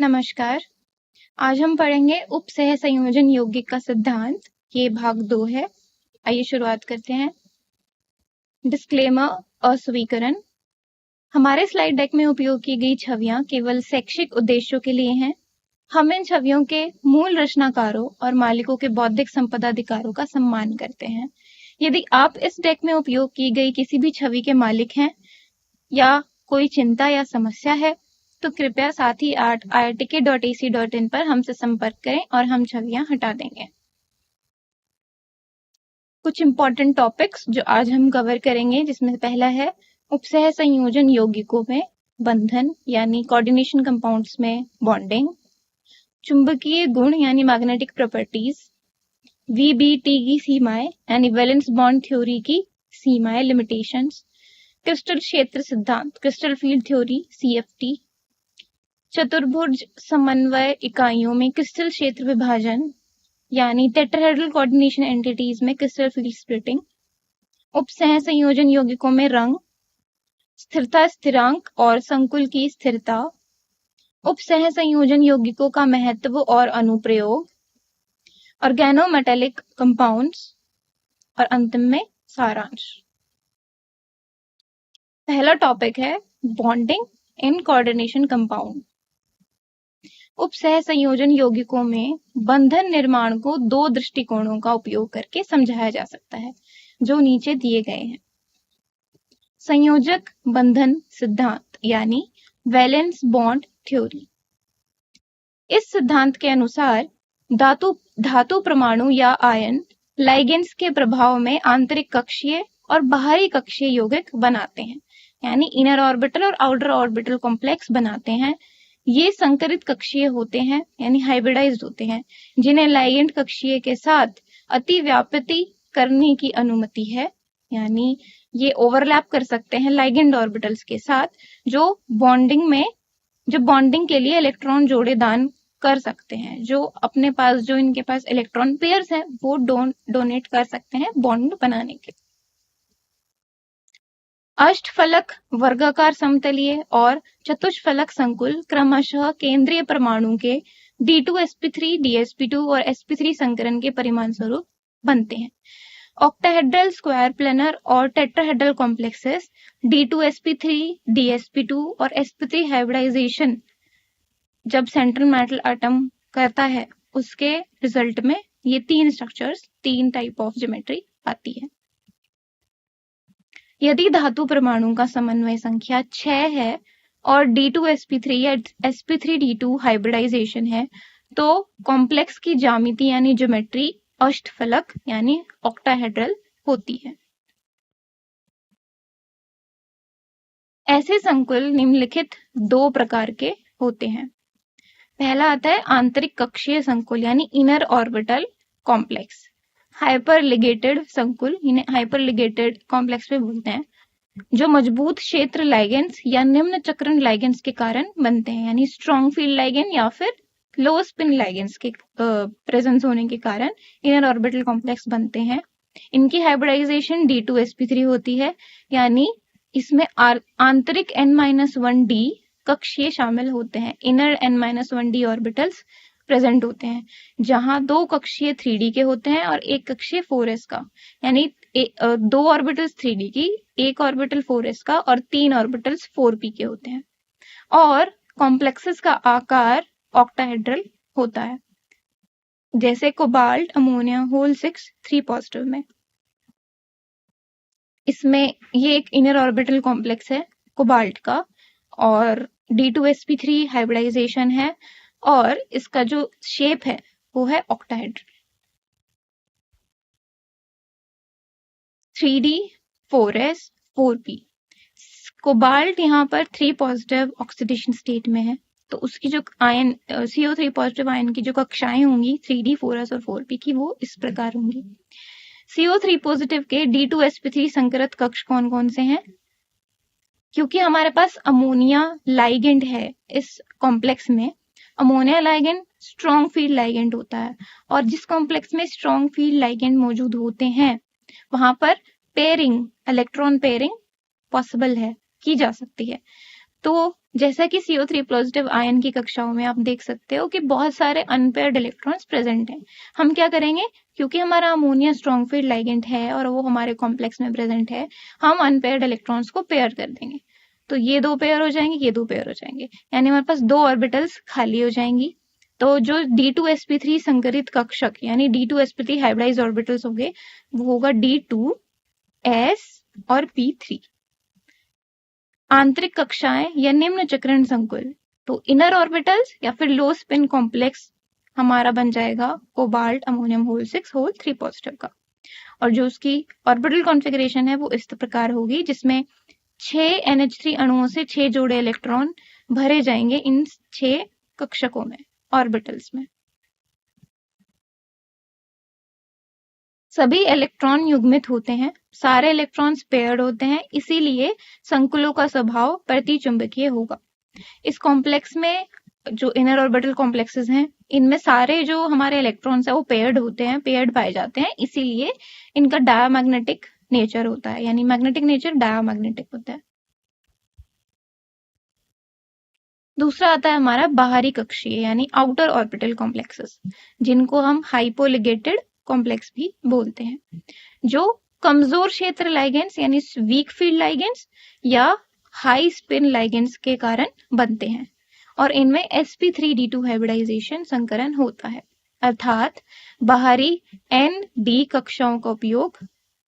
नमस्कार। आज हम पढ़ेंगे उपसह संयोजन यौगिक का सिद्धांत। ये भाग 2 है। आइए शुरुआत करते हैं। डिस्क्लेमर, अस्वीकरण। हमारे स्लाइड डेक में उपयोग की गई छवियां केवल शैक्षिक उद्देश्यों के लिए हैं। हम इन छवियों के मूल रचनाकारों और मालिकों के बौद्धिक संपदा अधिकारों का सम्मान करते हैं। यदि आप इस डेक में उपयोग की गई किसी भी छवि के मालिक हैं या कोई चिंता या समस्या है तो कृपया साथ ही irtk.ac.in पर हमसे संपर्क करें और हम छवियां हटा देंगे। कुछ इंपॉर्टेंट टॉपिक्स जो आज हम कवर करेंगे, जिसमें पहला है उपसह संयोजन यौगिकों में बंधन यानी कोऑर्डिनेशन कंपाउंड्स में बॉन्डिंग, चुंबकीय गुण यानी मैग्नेटिक प्रॉपर्टीज, वीबीटी की सीमाएं यानी वैलेंस बॉन्ड थ्योरी की सीमाएं लिमिटेशंस, क्रिस्टल क्षेत्र सिद्धांत क्रिस्टल फील्ड थ्योरी CFT, चतुर्भुज समन्वय इकाइयों में क्रिस्टल क्षेत्र विभाजन यानी टेट्राहेड्रल कोऑर्डिनेशन एंटिटीज में क्रिस्टल फील्ड स्प्लिटिंग, उपसह संयोजन यौगिकों में रंग, स्थिरता स्थिरांक और संकुल की स्थिरता, उपसह संयोजन यौगिकों का महत्व और अनुप्रयोग, ऑर्गेनोमेटेलिक कंपाउंड्स और अंतिम में सारांश। पहला टॉपिक है बॉन्डिंग इन कोऑर्डिनेशन कंपाउंड। उपसह संयोजन यौगिकों में बंधन निर्माण को दो दृष्टिकोणों का उपयोग करके समझाया जा सकता है, जो नीचे दिए गए हैं। संयोजक बंधन सिद्धांत यानी वैलेंस बॉन्ड थ्योरी। इस सिद्धांत के अनुसार धातु परमाणु या आयन लाइगेंड्स के प्रभाव में आंतरिक कक्षीय और बाहरी कक्षीय यौगिक बनाते हैं, यानी इनर ऑर्बिटल और आउटर ऑर्बिटल कॉम्प्लेक्स बनाते हैं। ये संकरित कक्षीय होते हैं यानी हाइब्रिडाइज्ड होते हैं, जिन्हें लाइगेंड कक्षीय के साथ अतिव्याप्ति करने की अनुमति है, यानी ये ओवरलैप कर सकते हैं लाइगेंड ऑर्बिटल्स के साथ, जो बॉन्डिंग के लिए इलेक्ट्रॉन जोड़े दान कर सकते हैं। जो इनके पास इलेक्ट्रॉन पेयर्स हैं वो डोनेट कर सकते हैं बॉन्ड बनाने के। अष्टफलक, वर्गाकार समतलीय और चतुष्फलक संकुल क्रमशः केंद्रीय परमाणु के D2sp3, DsP2 और sp3 संकरण के परिणाम स्वरूप बनते हैं। ऑक्टाहेड्रल, स्क्वायर प्लेनर और टेट्राहेड्रल कॉम्प्लेक्सेस D2sp3, DsP2 और sp3 हाइब्रिडाइजेशन जब सेंट्रल मेटल एटम करता है, उसके रिजल्ट में ये तीन टाइप ऑफ ज्योमेट्री आती है। यदि धातु परमाणु का समन्वय संख्या 6 है और D2sp3 या sp3d2 हाइब्रिडाइजेशन है, तो कॉम्प्लेक्स की ज्यामिति यानी ज्योमेट्री अष्टफलक यानी ऑक्टाहेड्रल होती है। ऐसे संकुल निम्नलिखित दो प्रकार के होते हैं। पहला आता है आंतरिक कक्षीय संकुल यानी इनर ऑर्बिटल कॉम्प्लेक्स। हाइपरलिगेटेड संकुल, इन्हें हाइपरलिगेटेड कॉम्प्लेक्स पे बोलते हैं, जो मजबूत क्षेत्र लाइगेंड्स या निम्न चक्रण लाइगेंड्स के कारण बनते हैं, यानी स्ट्रॉन्ग फील्ड लाइगेंड या फिर लो स्पिन लाइगेंड्स के प्रेजेंस होने के कारण इनर ऑर्बिटल कॉम्प्लेक्स बनते हैं। इनकी हाइब्रिडाइजेशन D2sp3 होती है, यानी इसमें आंतरिक n-1d कक्षीय शामिल होते हैं। इनर n-1d ऑर्बिटल्स प्रेजेंट होते हैं, जहां दो कक्षीय 3d के होते हैं और एक कक्षीय 4s का, यानी दो ऑर्बिटल्स 3d की, एक ऑर्बिटल 4s का और 3 ऑर्बिटल्स 4p के होते हैं। और कॉम्प्लेक्सेस का आकार ऑक्टाहेड्रल होता है, जैसे कोबाल्ट, अमोनिया, होल 6 3 पॉजिटिव में। इसमें ये एक इनर ऑर्बिटल कॉम्प्लेक्स है कोबाल्ट का, और D2sp3 हाइब्रिडाइजेशन है, और इसका जो शेप है वो है octahedral. 3d 4s 4p। Cobalt यहाँ पर 3 पॉजिटिव ऑक्सीडेशन स्टेट में है, तो उसकी जो आयन CO3 पॉजिटिव आयन की जो कक्षाएं होंगी 3d 4s और 4p की, वो इस प्रकार होंगी। CO3 पॉजिटिव के D2sp3 संकरित कक्ष कौन कौन से हैं? क्योंकि हमारे पास अमोनिया लाइगेंड है इस कॉम्प्लेक्स में, ammonia ligand strong field ligand होता है, और जिस कॉम्प्लेक्स में स्ट्रॉन्ग फील्ड लाइगेंड मौजूद होते हैं वहां पर पेयरिंग, इलेक्ट्रॉन पेयरिंग पॉसिबल है, की जा सकती है। तो जैसा कि CO3 पॉजिटिव आयन की कक्षाओं में आप देख सकते हो कि बहुत सारे अनपेयर्ड इलेक्ट्रॉन्स प्रेजेंट हैं। हम क्या करेंगे, क्योंकि हमारा अमोनिया स्ट्रॉन्ग फील्ड लाइगेंड है और वो हमारे कॉम्प्लेक्स में प्रेजेंट है, हम अनपेयर्ड इलेक्ट्रॉन्स को पेयर कर देंगे। तो ये 2 पेयर हो जाएंगे, ये 2 पेयर हो जाएंगे, यानी हमारे पास 2 ऑर्बिटल्स खाली हो जाएंगी। तो जो D2sp3 संकरित कक्षक यानी D2sp3 हाइब्रिडाइज ऑर्बिटल्स होंगे वो होगा D2s और P3। आंतरिक कक्षाएं या निम्न चक्रण संकुल, तो इनर ऑर्बिटल्स या फिर लो स्पिन कॉम्प्लेक्स हमारा बन जाएगा cobalt ammonium whole 6 whole 3 positive का। और जो उसकी ऑर्बिटल कॉन्फ़िगरेशन है वो इस प्रकार होगी, जिसमें 6 NH3 अणुओं से 6 जोड़े इलेक्ट्रॉन भरे जाएंगे इन 6 कक्षकों में, ऑर्बिटल्स में। सभी इलेक्ट्रॉन युग्मित होते हैं, सारे इलेक्ट्रॉन्स पेयर्ड होते हैं, इसीलिए संकुलों का स्वभाव प्रतिचुंबकीय होगा। इस कॉम्प्लेक्स में जो इनर ऑर्बिटल कॉम्प्लेक्सेस हैं, इनमें सारे जो हमारे इलेक्ट्रॉन्स हैं वो पेयर्ड होते हैं, पेयर्ड पाए जाते हैं, इसीलिए इनका डायमैग्नेटिक नेचर होता है, यानी मैग्नेटिक नेचर डायमैग्नेटिक होता है। दूसरा आता है हमारा बाहरी कक्षीय यानी आउटर ऑर्बिटल कॉम्प्लेक्सेस, जिनको हम हाइपोलिगेटेड कॉम्प्लेक्स भी बोलते हैं, जो कमजोर क्षेत्र लाइगेंड्स यानी वीक फील्ड लाइगेंड्स या हाई स्पिन लाइगेंड्स के कारण बनते हैं और इनमें sp3d2 हाइब्रिडाइजेशन संकरण होता है, अर्थात बाहरी N-D कक्षाओं का उपयोग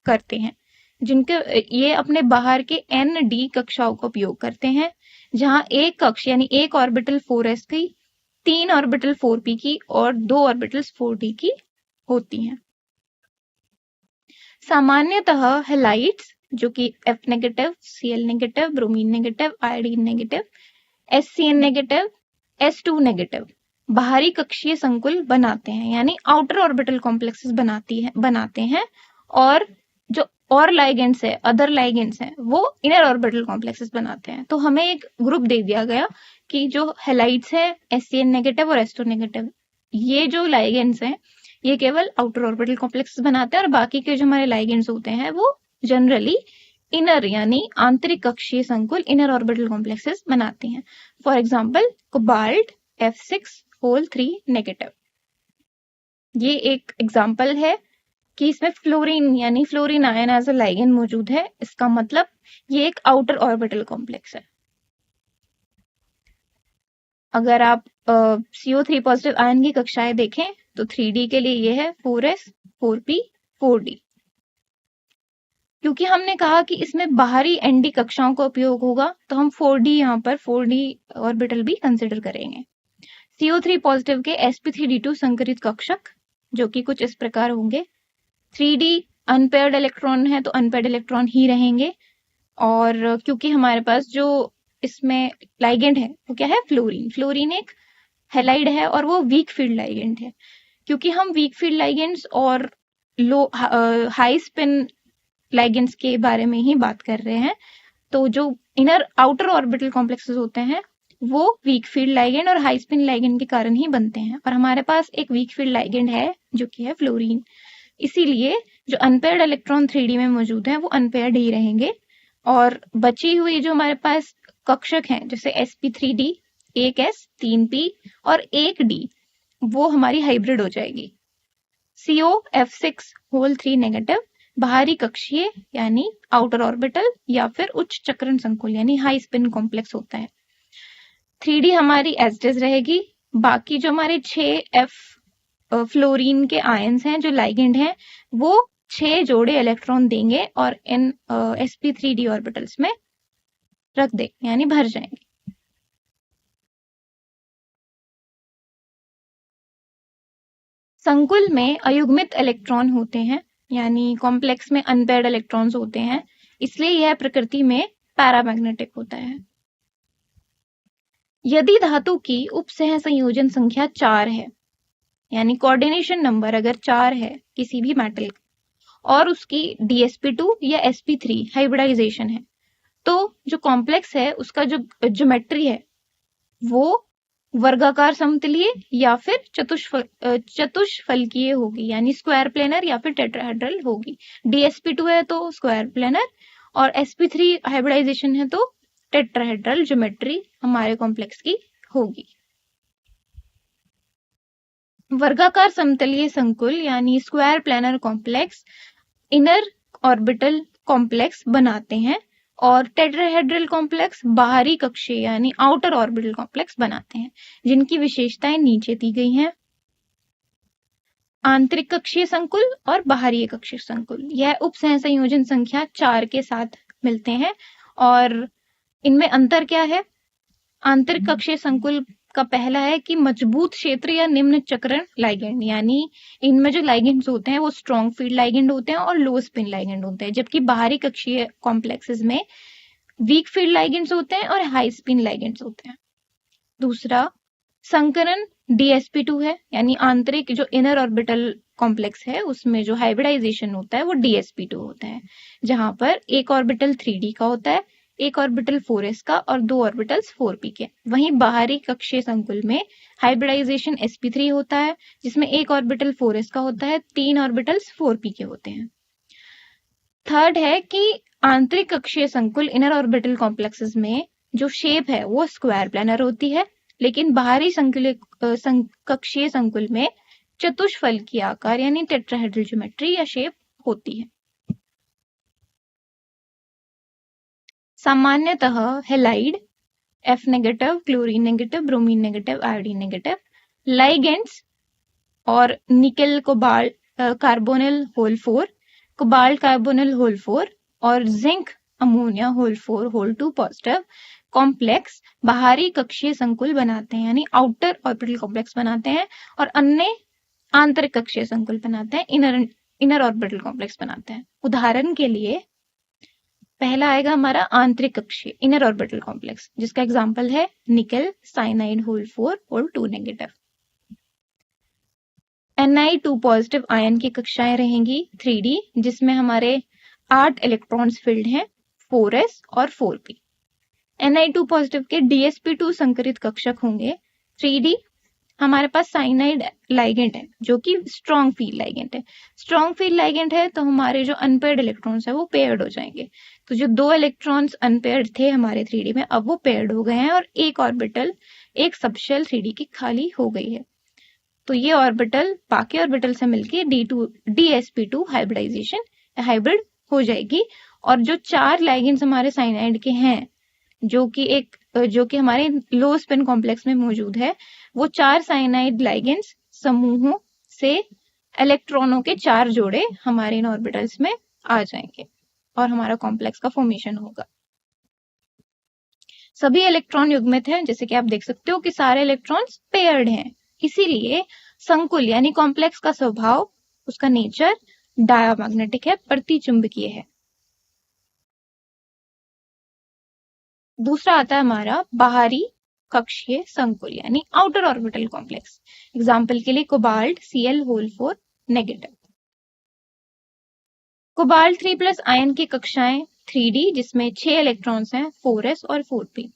करते हैं, जिनके ये अपने बाहर के N-D कक्षाओं का उपयोग करते हैं, जहां एक कक्ष यानी एक ऑर्बिटल 4s की, 3 ऑर्बिटल 4p की और 2 ऑर्बिटल्स 4d की होती हैं। सामान्यतः हैलाइड्स जो कि F negative, Cl negative, bromine negative, iodine negative, SCN negative, S2 negative बाहरी कक्षीय संकुल बनाते हैं, यानी आउटर ऑर्बिटल कॉम्प्लेक्सेस बनाते हैं और जो और लाइगेंड्स है, अदर लाइगेंड्स हैं, वो इनर ऑर्बिटल कॉम्प्लेक्सेस बनाते हैं। तो हमें एक ग्रुप दे दिया गया कि जो हैलाइड्स है SCN नेगेटिव और S2 नेगेटिव, ये जो लाइगेंड्स हैं ये केवल आउटर ऑर्बिटल कॉम्प्लेक्सेस बनाते हैं और बाकी के जो हमारे लाइगेंड्स होते हैं वो जनरली इनर यानी आंतरिक कक्षीय संकुल इनर ऑर्बिटल कॉम्प्लेक्सेस बनाते हैं। For example cobalt F6 whole 3 negative, ये एक एग्जांपल है कि इसमें फ्लोरीन यानी fluorine ion as a ligand मौजूद है, इसका मतलब ये एक आउटर ऑर्बिटल कॉम्प्लेक्स है। अगर आप CO3 पॉजिटिव आयन की कक्षाएं देखें तो 3D के लिए ये है 4s, 4p, 4d। क्योंकि हमने कहा कि इसमें बाहरी ND कक्षाओं का उपयोग होगा तो हम 4D यहाँ पर 4D ऑर्बिटल भी कंसिडर करेंगे। CO3 पॉजिटिव के sp3d2 संकरित कक्षक जो कि कुछ इस प्रकार होंगे। 3D अनपेयर्ड इलेक्ट्रॉन है तो अनपेयर्ड इलेक्ट्रॉन ही रहेंगे, और क्योंकि हमारे पास जो इसमें लाइगेंड है वो क्या है, फ्लोरीन। फ्लोरीन एक हैलाइड है और वो वीक फील्ड लाइगेंड है। क्योंकि हम वीक फील्ड लाइगेंड्स और लो हाई स्पिन लाइगेंड्स के बारे में ही बात कर रहे हैं, तो जो इनर आउटर ऑर्बिटल कॉम्प्लेक्सेस होते हैं वो वीक फील्ड लाइगेंड और हाई स्पिन लाइगेंड के कारण ही बनते हैं, और हमारे पास एक वीक फील्ड लाइगेंड है जो कि है फ्लोरीन। इसीलिए जो अनपेयर्ड इलेक्ट्रॉन 3D में मौजूद हैं वो अनपेयर्ड ही रहेंगे, और बची हुई जो हमारे पास कक्षक हैं जैसे sp3d, 1s, 3p और 1d, वो हमारी हाइब्रिड हो जाएगी। CO F6 होल 3 नेगेटिव बाहरी कक्षीय यानी आउटर ऑर्बिटल या फिर उच्च चक्रण संकुल यानी हाई स्पिन कॉम्प्लेक्स होता है। 3D हमारी एज इट इज रहेगी। बाकी जो हमारे 6F फ्लोरीन के आयंस हैं जो लाइगेंड हैं वो 6 जोड़े इलेक्ट्रॉन देंगे और इन sp3d ऑर्बिटल्स में रख दे यानी भर जाएंगे। संकुल में अयुग्मित इलेक्ट्रॉन होते हैं यानी कॉम्प्लेक्स में अनपेयर्ड इलेक्ट्रॉन्स होते हैं, इसलिए यह प्रकृति में पैरामैग्नेटिक होता है। यदि धातु की उपसह संयोजन संख्या 4 है यानी कोऑर्डिनेशन नंबर अगर 4 है किसी भी मेटल और उसकी DsP2 या sp3 हाइब्रिडाइजेशन है, तो जो कॉम्प्लेक्स है उसका जो ज्योमेट्री है वो वर्गाकार समतलीय या फिर चतुष्फलकीय होगी यानी स्क्वायर प्लेनर या फिर टेट्राहेड्रल होगी। DsP2 है तो स्क्वायर प्लेनर और sp3 हाइब्रिडाइजेशन है तो टेट्राहेड्रल ज्योमेट्री हमारे कॉम्प्लेक्स की होगी। वर्गाकार समतलीय संकुल यानी square planar complex inner orbital complex बनाते हैं और टेट्राहेड्रल कॉम्प्लेक्स बाहरी कक्षीय यानी आउटर ऑर्बिटल कॉम्प्लेक्स बनाते हैं, जिनकी विशेषताएं नीचे दी गई हैं। आंतरिक कक्षीय संकुल और बाहरी कक्षीय संकुल, यह उप सहसंयोजन संख्या 4 के साथ मिलते हैं और इनमें अंतर क्या है? आंतरिक कक्षीय संकुल का पहला है कि मजबूत क्षेत्र या निम्न चक्रण लाइगेंड, यानी इनमें जो लाइगेंड्स होते हैं वो स्ट्रॉन्ग फील्ड लाइगेंड होते हैं और लो स्पिन लाइगेंड होते हैं, जबकि बाहरी कक्षीय कॉम्प्लेक्सेस में वीक फील्ड लाइगेंड्स होते हैं और हाई स्पिन लाइगेंड्स होते हैं। दूसरा संकरण DsP2 है, यानी आंतरिक जो इनर ऑर्बिटल कॉम्प्लेक्स है उसमें जो हाइब्रिडाइजेशन होता है वो DsP2 होता है, जहां पर एक ऑर्बिटल 3d का होता है, एक ऑर्बिटल 4s का और 2 ऑर्बिटल्स 4p के। वहीं बाहरी कक्षीय संकुल में हाइब्रिडाइजेशन sp3 होता है, जिसमें एक ऑर्बिटल 4s का होता है, 3 ऑर्बिटल्स 4p के होते हैं। थर्ड है कि आंतरिक कक्षीय संकुल इनर ऑर्बिटल कॉम्प्लेक्सेस में जो शेप है वो स्क्वायर प्लैनर होती है, लेकिन बाहरी कक्षीय संकुल में चतुष्फल की आकार यानी टेट्राहेड्रल ज्योमेट्री या शेप होती है। सामान्यतः halide F negative, chlorine negative, bromine negative, iodine negative ligands और nickel cobalt carbonyl whole 4, cobalt carbonyl whole 4 और zinc ammonia whole 4 whole 2 positive complex बाहरी कक्षीय संकुल बनाते हैं, यानी आउटर ऑर्बिटल कॉम्प्लेक्स बनाते हैं, और अन्य आंतरिक कक्षीय संकुल बनाते हैं, इनर ऑर्बिटल कॉम्प्लेक्स बनाते हैं। उदाहरण के लिए पहला आएगा हमारा आंतरिक कक्षीय इनर ऑर्बिटल कॉम्प्लेक्स, जिसका एग्जांपल है nickel cyanide whole 4 whole 2 negative. Ni2 positive ion की कक्षाएं रहेंगी 3d, जिसमें हमारे 8 इलेक्ट्रॉन्स फिल्ड हैं 4s और 4p। Ni2 पॉजिटिव के DsP2 संकरित कक्षक होंगे 3d। हमारे पास साइनाइड लाइगेंड है जो कि स्ट्रॉन्ग फील्ड लाइगेंड है। स्ट्रॉन्ग फील्ड लाइगेंड है तो हमारे जो अनपेयर्ड इलेक्ट्रॉन्स है वो पेयर्ड हो जाएंगे। तो जो 2 इलेक्ट्रॉन्स अनपेयर्ड थे हमारे 3d में, अब वो पेयर्ड हो गए हैं और एक ऑर्बिटल, एक सबशेल 3d की खाली हो गई है। तो ये ऑर्बिटल बाकी ऑर्बिटल से मिलके DsP2 हाइब्रिडाइजेशन हाइब्रिड हो जाएगी। और जो 4 लाइगेंड्स हमारे साइनाइड के हैं जो कि हमारे लो स्पिन कॉम्प्लेक्स में मौजूद है, वो 4 साइनाइड लाइगेंड्स समूहों से इलेक्ट्रॉनों के 4 जोड़े हमारे इन ऑर्बिटल्स में आ जाएंगे और हमारा कॉम्प्लेक्स का फॉर्मेशन होगा। सभी इलेक्ट्रॉन युग्मित हैं, जैसे कि आप देख सकते हो कि सारे इलेक्ट्रॉन्स पेयर्ड हैं, इसीलिए संकुल यानी कॉम्प्लेक्स का स्वभाव, उसका नेचर डायमैग्नेटिक है, प्रतिचुंबकीय है। दूसरा आता है हमारा बाहरी कक्षीय संकुल यानी आउटर ऑर्बिटल कॉम्प्लेक्स। एग्जाम्पल के लिए cobalt Cl whole 4 negative. Cobalt 3+ ion की कक्षाएं 3d, जिसमें 6 इलेक्ट्रॉन्स हैं 4s और 4p।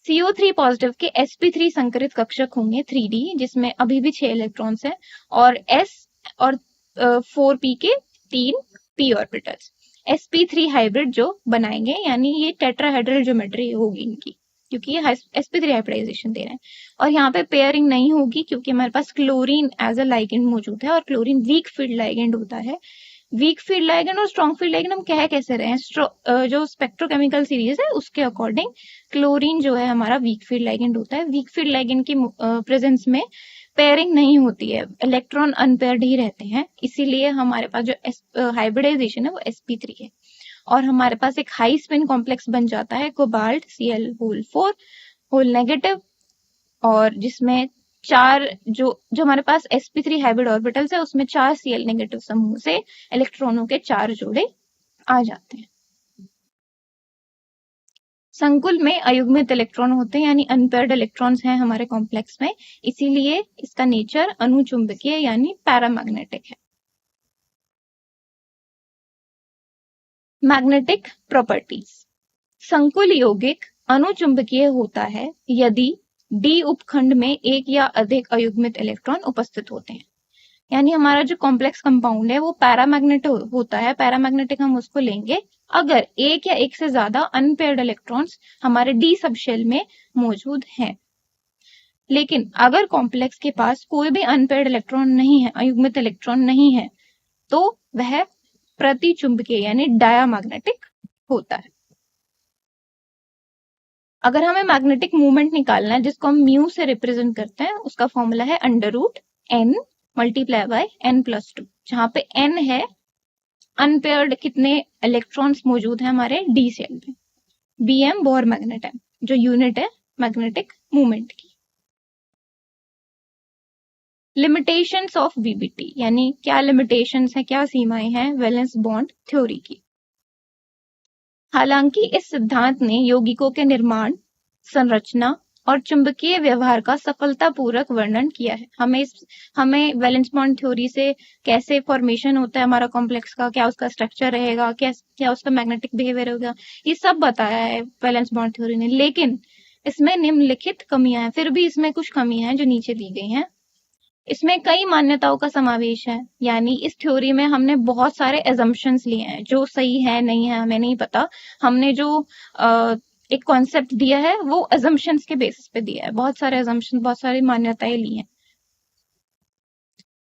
CO3 पॉजिटिव के sp3 संकरित कक्षक होंगे 3d, जिसमें अभी भी 6 इलेक्ट्रॉन्स हैं, और s और 4p के 3 p ऑर्बिटल्स। sp3 हाइब्रिड जो बनाएंगे, यानी ये टेट्राहेड्रल ज्योमेट्री होगी इनकी, क्योंकि ये sp3 हाइब्रिडाइजेशन दे रहे हैं। और यहाँ पे पेयरिंग नहीं होगी क्योंकि हमारे पास क्लोरीन एज अ लाइगेंड मौजूद है और क्लोरीन वीक फील्ड लाइगेंड होता है। वीक फील्ड लाइगेंड और स्ट्रॉन्ग फील्ड लाइगेंड हम कह कैसे रहे हैं? जो स्पेक्ट्रोकेमिकल सीरीज है उसके अकॉर्डिंग क्लोरीन जो है हमारा वीक फील्ड लाइगेंड होता है। वीक फील्ड लाइगेंड की प्रेजेंस में पेयरिंग नहीं होती है, इलेक्ट्रॉन अनपेयर्ड ही रहते हैं, इसीलिए हमारे पास जो हाइब्रिडाइजेशन है वो sp3 है और हमारे पास एक हाई स्पिन कॉम्प्लेक्स बन जाता है cobalt Cl whole 4 whole negative, और जिसमें 4 जो हमारे पास sp3 हाइब्रिड ऑर्बिटल्स है उसमें 4 Cl नेगेटिव समूह से इलेक्ट्रॉनों के 4 जोड़े आ जाते हैं। संकुल में अयुग्मित इलेक्ट्रॉन होते हैं, यानी अनपेयर्ड इलेक्ट्रॉन्स हैं हमारे कॉम्प्लेक्स में, इसीलिए इसका नेचर अनुचुंबकीय यानी पैरामैग्नेटिक है। Magnetic properties. संकुल यौगिक अनुचुंबकीय होता है यदि d उपखंड में एक या अधिक अयुग्मित इलेक्ट्रॉन उपस्थित होते हैं। यानी हमारा जो कॉम्प्लेक्स कंपाउंड है वो पैरामैग्नेटिक होता है। पैरामैग्नेटिक हम उसको लेंगे अगर एक या एक से ज्यादा अनपेयर्ड इलेक्ट्रॉन्स हमारे डी सब शेल में मौजूद हैं। लेकिन अगर कॉम्प्लेक्स के पास कोई भी अनपेयर्ड इलेक्ट्रॉन नहीं है, अयुग्मित इलेक्ट्रॉन नहीं है, तो वह प्रतिचुंबकीय यानी डायामैग्नेटिक होता है। अगर हमें मैग्नेटिक मूवमेंट निकालना है जिसको हम म्यू से रिप्रेजेंट करते हैं, उसका फॉर्मूला है √n मल्टीप्लाई बाय n+2, जहां पे n है अनपेयर्ड कितने इलेक्ट्रॉन्स मौजूद हैं हमारे डी शेल में, bm बोर मैग्नेट है जो यूनिट है मैग्नेटिक मूवमेंट की। लिमिटेशंस ऑफ वीबीटी, यानी क्या लिमिटेशंस है, क्या सीमाएं हैं वैलेंस बॉन्ड थ्योरी की। हालांकि इस सिद्धांत ने यौगिकों के निर्माण, संरचना और चुंबकीय व्यवहार का सफलतापूर्वक वर्णन किया है। हमें वैलेंस बॉन्ड थ्योरी से कैसे फॉर्मेशन होता है हमारा कॉम्प्लेक्स का, क्या उसका स्ट्रक्चर रहेगा, क्या उसका मैग्नेटिक बिहेवियर होगा, ये सब बताया है वैलेंस बॉन्ड थ्योरी ने। लेकिन इसमें निम्नलिखित कमियां हैं, फिर भी इसमें कुछ कमियां हैं जो नीचे दी गई हैं। इसमें कई मान्यताओं का समावेश है, यानी इस थ्योरी में हमने बहुत सारे एजम्पशंस लिए हैं जो सही है नहीं है हमें नहीं पता। हमने जो एक कॉन्सेप्ट दिया है वो एजम्पशंस के बेसिस पे दिया है, बहुत सारे एजम्पशन, बहुत सारी मान्यताएं ली हैं।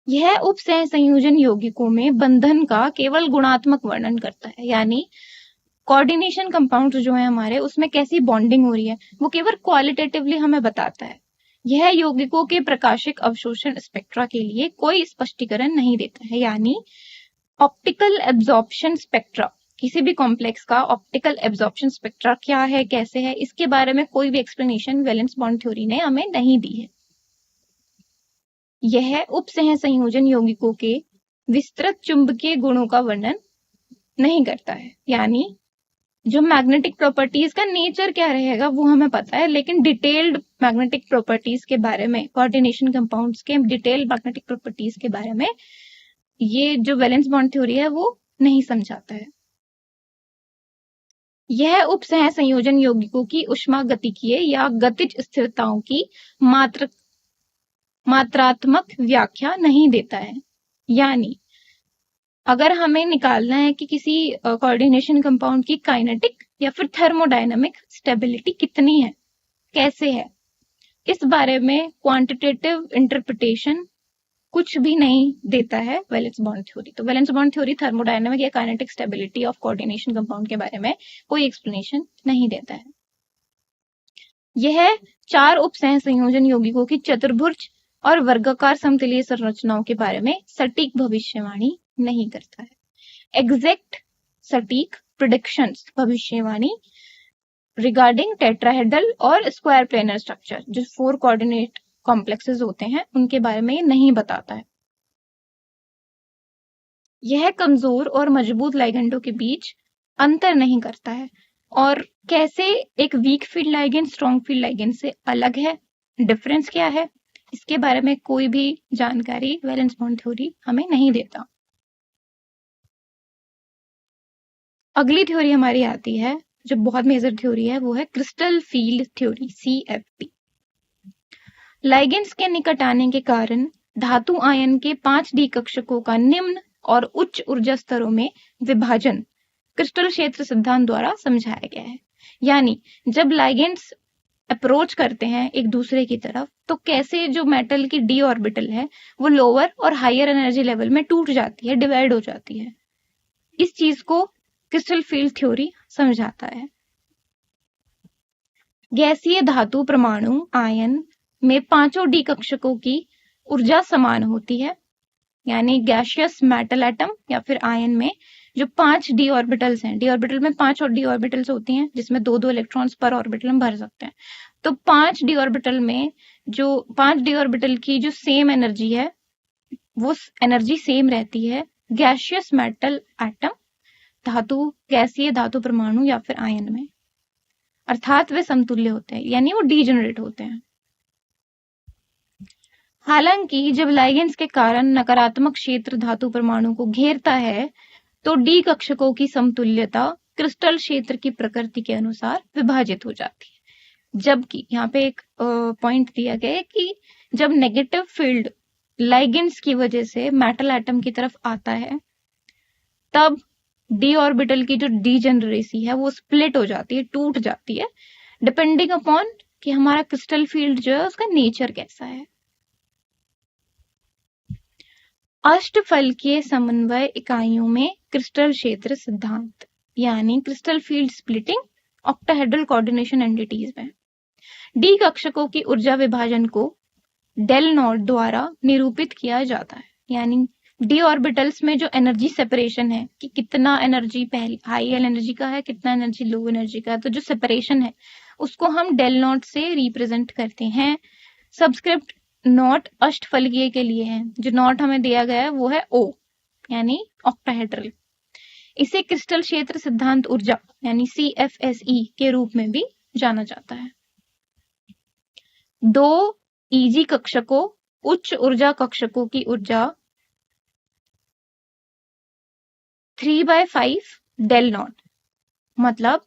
यह उपसह संयोजन यौगिकों में बंधन का केवल गुणात्मक वर्णन करता है, यानी कोऑर्डिनेशन कंपाउंड जो है हमारे उसमें कैसी बॉन्डिंग हो रही है वो केवल क्वालिटेटिवली हमें बताता है। यह यौगिकों के प्रकाशिक अवशोषण स्पेक्ट्रा के लिए कोई स्पष्टीकरण नहीं देता है, यानी ऑप्टिकल एब्जॉर्प्शन स्पेक्ट्रा, किसी भी कॉम्प्लेक्स का ऑप्टिकल एब्जॉर्प्शन स्पेक्ट्रा क्या है, कैसे है, इसके बारे में कोई भी एक्सप्लेनेशन वैलेंस बॉन्ड थ्योरी ने हमें नहीं दी है। यह उपसह संयोजन यौगिकों के विस्तृत चुंबकीय गुणों का वर्णन नहीं करता है, यानी जो मैग्नेटिक प्रॉपर्टीज का नेचर क्या रहेगा वो हमें पता है, लेकिन डिटेल्ड मैग्नेटिक प्रॉपर्टीज के बारे में, कोऑर्डिनेशन कंपाउंड्स के डिटेल्ड मैग्नेटिक प्रॉपर्टीज के बारे में ये जो वैलेंस बॉन्ड थ्योरी है वो नहीं समझाता है। यह उपसह संयोजन यौगिकों की ऊष्मागतिकीय या गतिज स्थिरताओं की मात्रात्मक व्याख्या नहीं देता है, यानी अगर हमें निकालना है कि किसी कोऑर्डिनेशन कंपाउंड की काइनेटिक या फिर थर्मोडायनामिक स्टेबिलिटी कितनी है, कैसे है, इस बारे में क्वांटिटेटिव इंटरप्रिटेशन कुछ भी नहीं देता है वैलेंस बॉन्ड थ्योरी। तो वैलेंस बॉन्ड थ्योरी थर्मोडायनामिक या kinetic stability of coordination compound के बारे में कोई एक्सप्लेनेशन नहीं देता है। यह 4 उपसह संयोजन यौगिकों की चतुर्भुज और वर्गाकार समतलीय संरचनाओं के बारे में सटीक भविष्यवाणी नहीं करता है। एग्जैक्ट सटीक प्रेडिक्शंस, भविष्यवाणी रिगार्डिंग टेट्राहेड्रल और स्क्वायर प्लेनर स्ट्रक्चर, जो 4 कोऑर्डिनेट कॉम्प्लेक्सेस होते हैं उनके बारे में ये नहीं बताता है। यह कमजोर और मजबूत लाइगेंडों के बीच अंतर नहीं करता है, और कैसे एक weak field ligand strong field ligand से अलग है, डिफरेंस क्या है, इसके बारे में कोई भी जानकारी वैलेंस बॉन्ड थ्योरी हमें नहीं देता। अगली थ्योरी हमारी आती है जो बहुत मेजर थ्योरी है, वो है crystal field theory, CFT। Ligands के निकट आने के कारण धातु आयन के 5D कक्षकों का निम्न और उच्च ऊर्जा स्तरों में विभाजन क्रिस्टल क्षेत्र सिद्धांत द्वारा समझाया गया है। यानी जब लाइगेंड्स अप्रोच करते हैं एक दूसरे की तरफ तो कैसे जो मेटल की डी ऑर्बिटल है वो लोअर और हायर एनर्जी लेवल में टूट जाती है, डिवाइड हो जाती है। इस चीज को क्रिस्टल फील्ड थ्योरी समझाता है। गैसीय धातु परमाणु आयन में 5D कक्षकों की ऊर्जा समान होती है, यानी गैसियस मेटल एटम या फिर आयन में जो 5D ऑर्बिटल्स हैं, डी ऑर्बिटल में 5 और डी ऑर्बिटल्स होती हैं जिसमें 2-2 इलेक्ट्रॉन्स पर ऑर्बिटल हम भर सकते हैं। तो 5D ऑर्बिटल में जो 5D ऑर्बिटल की जो सेम एनर्जी है वो एनर्जी सेम रहती है गैसियस मेटल एटम, धातु, गैसीय धातु परमाणु या फिर आयन में, अर्थात वे समतुल्य होते हैं, यानी वो डीजेनरेट होते हैं। हालांकि जब लाइगेंड्स के कारण नकारात्मक क्षेत्र धातु परमाणु को घेरता है तो डी कक्षकों की समतुल्यता क्रिस्टल क्षेत्र की प्रकृति के अनुसार विभाजित हो जाती है। जबकि यहाँ पे एक पॉइंट दिया गया है कि जब नेगेटिव फील्ड लाइगेंड्स की वजह से मेटल एटम की तरफ आता है, तब डी ऑर्बिटल की जो डीजेनरेसी है वो स्प्लिट हो जाती है, टूट जाती है, डिपेंडिंग अपॉन कि हमारा क्रिस्टल फील्ड जो है उसका नेचर कैसा है। अष्टफलकीय समन्वय इकाइयों में क्रिस्टल क्षेत्र सिद्धांत यानी crystal field splitting octahedral coordination entities में डी कक्षकों की ऊर्जा विभाजन को डेल नॉट द्वारा निरूपित किया जाता है। यानी डी ऑर्बिटल्स में जो एनर्जी सेपरेशन है कि कितना एनर्जी पहले हाई एनर्जी का है, कितना एनर्जी लो एनर्जी का है, तो जो सेपरेशन है उसको हम डेल नॉट से रिप्रेजेंट करते हैं। सबस्क्रिप्ट नॉट अष्टफलकीय के लिए है, जो नॉट हमें दिया गया है वो है ओ यानी ऑक्टाहेड्रल। इसे क्रिस्टल क्षेत्र सिद्धांत ऊर्जा यानी CFSE के रूप में भी जाना जाता है। दो ईजी कक्षकों उच्च ऊर्जा कक्षकों की ऊर्जा 3/5 डेल नॉट, मतलब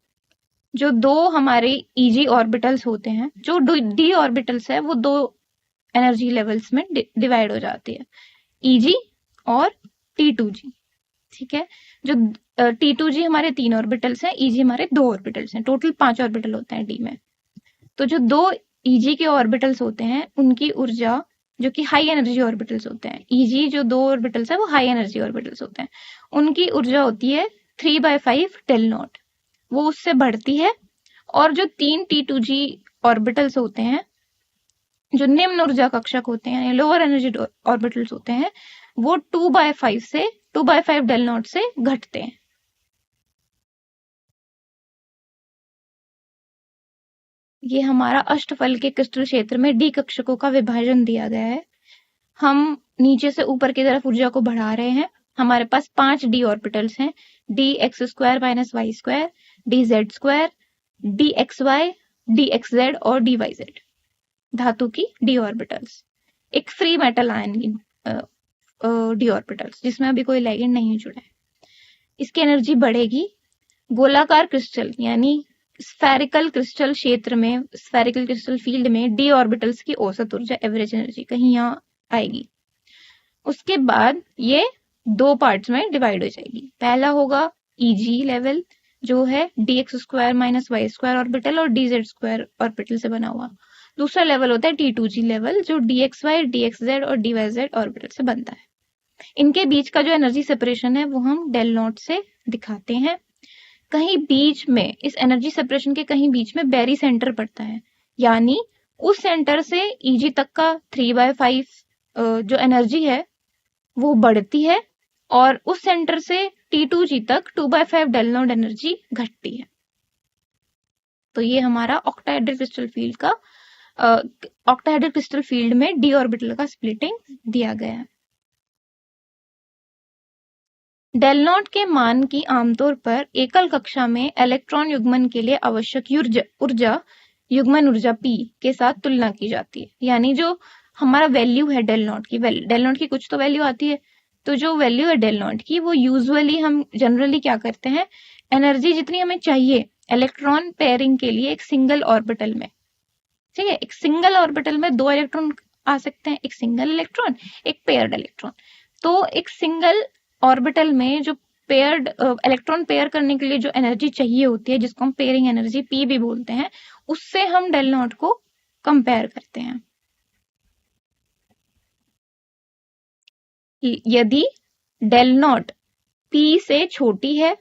जो दो हमारे ईजी ऑर्बिटल्स होते हैं, जो डी ऑर्बिटल्स है वो दो एनर्जी लेवल्स में डिवाइड हो जाती है, ईजी और T2G। ठीक है, जो T2G हमारे 3 ऑर्बिटल्स हैं, ईजी हमारे 2 ऑर्बिटल्स हैं, टोटल 5 ऑर्बिटल होते हैं डी में। तो जो दो ईजी के ऑर्बिटल्स होते हैं उनकी ऊर्जा जो कि हाई एनर्जी ऑर्बिटल्स होते हैं, ईजी जो 2 ऑर्बिटल्स है वो हाई एनर्जी ऑर्बिटल्स होते हैं, उनकी ऊर्जा होती है 3/5 डेल नॉट, वो उससे बढ़ती है। और जो 3 T2G ऑर्बिटल्स होते हैं जो निम्न ऊर्जा कक्षक होते हैं, लोअर एनर्जी ऑर्बिटल्स होते हैं, वो 2/5 डेल नॉट से घटते हैं। ये हमारा अष्टफल के क्रिस्टल क्षेत्र में डी कक्षकों का विभाजन दिया गया है। हम नीचे से ऊपर की तरफ ऊर्जा को बढ़ा रहे हैं। हमारे पास 5 डी ऑर्बिटल्स हैं, dx² - y², dz², dxy, dxz और dyz, धातु की डी ऑर्बिटल्स। एक फ्री मेटल आयन की डी ऑर्बिटल्स जिसमें अभी कोई लिगेंड नहीं जुड़ा है। इसकी एनर्जी बढ़ेगी। गोलाकार क्रिस्टल यानी स्फेरिकल क्रिस्टल क्षेत्र में, स्फेरिकल क्रिस्टल फील्ड में डी ऑर्बिटल्स की औसत ऊर्जा एवरेज एनर्जी कहीं यहाँ आएगी। उसके बाद ये 2 पार्ट्स में डिवाइड हो जाएगी। पहला होगा ईजी लेवल जो है dx² - y² ऑर्बिटल और dz² ऑर्बिटल से बना हुआ। दूसरा लेवल होता है T2G लेवल जो dxy, dxz और dyz ऑर्बिटल से बनता है। इनके बीच का जो एनर्जी सेपरेशन है वो हम डेल नॉट से दिखाते हैं। कहीं बीच में, इस एनर्जी सेपरेशन के कहीं बीच में बेरी सेंटर पड़ता है, यानी उस सेंटर से ईजी तक का 3/5 जो एनर्जी है वो बढ़ती है और उस सेंटर से T2G तक 2/5 डेल नॉट एनर्जी घटती है। तो ये हमारा ऑक्टाहेड्रल क्रिस्टल फील्ड का ऑक्टाहेड्रल क्रिस्टल फील्ड में डी ऑर्बिटल का स्प्लिटिंग दिया गया है। डेल नॉट के मान की आमतौर पर एकल कक्षा में इलेक्ट्रॉन युग्मन के लिए आवश्यक ऊर्जा युग्मन ऊर्जा P के साथ तुलना की जाती है। यानी जो हमारा वैल्यू है डेल नॉट की कुछ तो वैल्यू आती है, तो जो वैल्यू है डेल नॉट की वो यूजुअली हम जनरली क्या करते हैं, एनर्जी जितनी हमें चाहिए इलेक्ट्रॉन पेयरिंग के लिए एक सिंगल ऑर्बिटल में, ठीक है, एक सिंगल ऑर्बिटल में 2 इलेक्ट्रॉन आ सकते हैं, एक सिंगल इलेक्ट्रॉन, एक पेयर्ड इलेक्ट्रॉन। तो एक सिंगल ऑर्बिटल में जो पेयर्ड इलेक्ट्रॉन पेयर करने के लिए जो एनर्जी चाहिए होती है, जिसको हम पेयरिंग एनर्जी P भी बोलते हैं, उससे हम डेल नॉट को कंपेयर करते हैं। यदि डेल नॉट P से छोटी है,